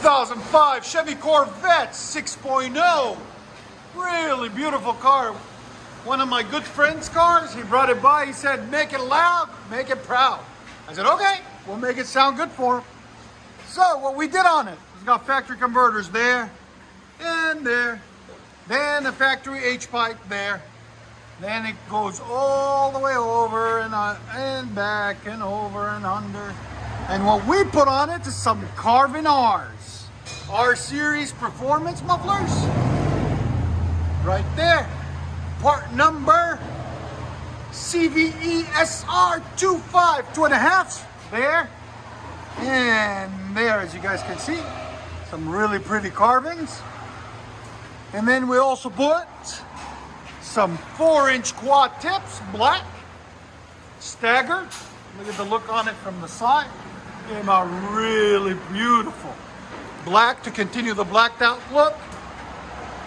2005 Chevy Corvette 6.0. Really beautiful car. One of my good friend's cars. He brought it by. He said, make it loud, make it proud. I said, okay, we'll make it sound good for him. So what we did on it, it's got factory converters there and there. Then the factory H-pipe there. Then it goes all the way over and back and over and under. And what we put on it is some CARVEN R's. R-Series performance mufflers. Right there. Part number CVESR 2.5 there. And there, as you guys can see, some really pretty carvings. And then we also put some 4-inch quad tips, black, staggered. Look at the look on it from the side. Came out really beautiful. Black to continue the blacked out look.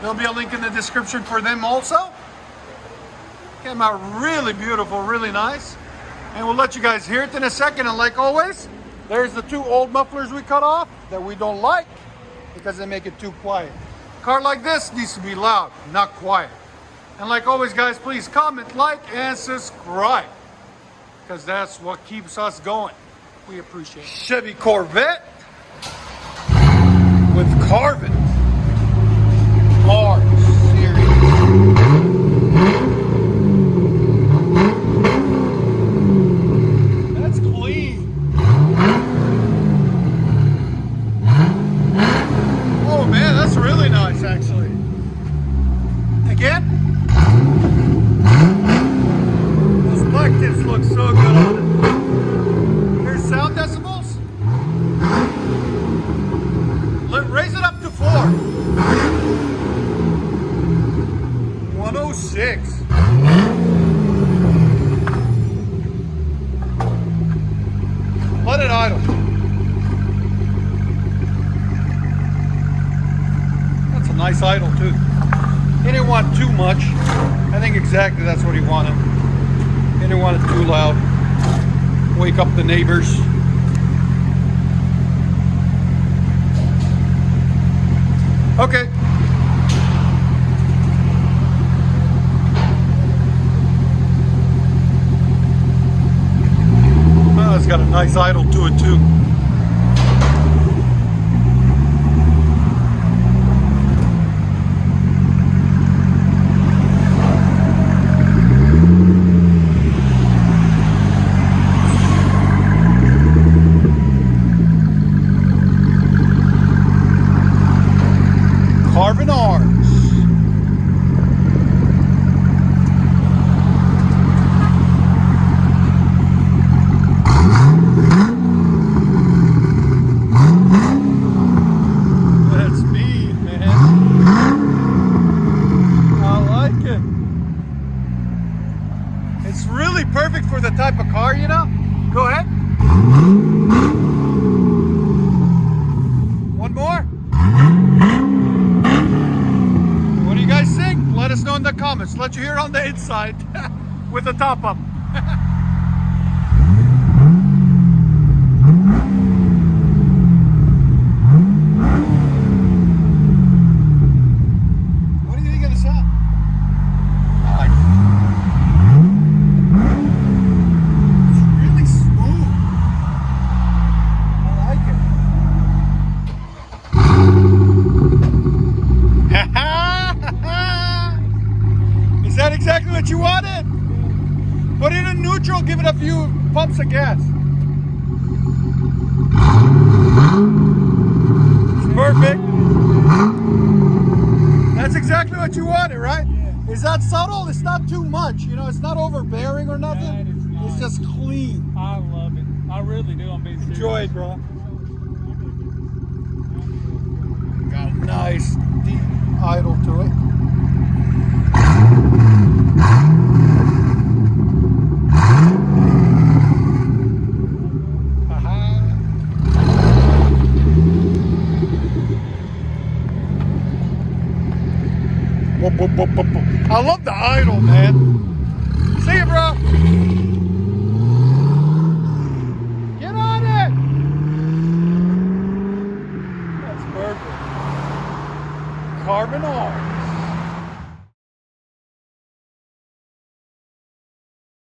There'll be a link in the description for them also. Came out really beautiful, really nice. And we'll let you guys hear it in a second. And like always, there's the 2 old mufflers we cut off that we don't like because they make it too quiet. A car like this needs to be loud, not quiet. And like always, guys, please comment, like, and subscribe, because that's what keeps us going. We appreciate it. Chevy Corvette with CARVEN R-Series. That's clean. Oh man, that's really nice actually. Again. Those black tips look so good on it. Here's sound decibels. Raise it up to 4. 106. Let it idle. That's a nice idle too. He didn't want too much. I think exactly that's what he wanted. He didn't want it too loud. Wake up the neighbors. Okay. Oh, it's got a nice idle to it too. CARVEN R's. That's mean, man. I like it. It's really perfect for the type of car, you know? Go ahead. One more. Let us know in the comments. Let you hear on the inside with the top up. What do you think of the sound? I like it. It's really smooth. I like it. Is that exactly what you wanted? Put it in neutral, give it a few pumps of gas. It's perfect. That's exactly what you wanted, right? Yeah. Is that subtle? It's not too much, you know, it's not overbearing or nothing. It's just clean. I love it. I really do. I'm being serious. Enjoy it, bro. Got a nice deep idle to it. I love the idle, man. See you, bro. Get on it. That's perfect. CARVEN on.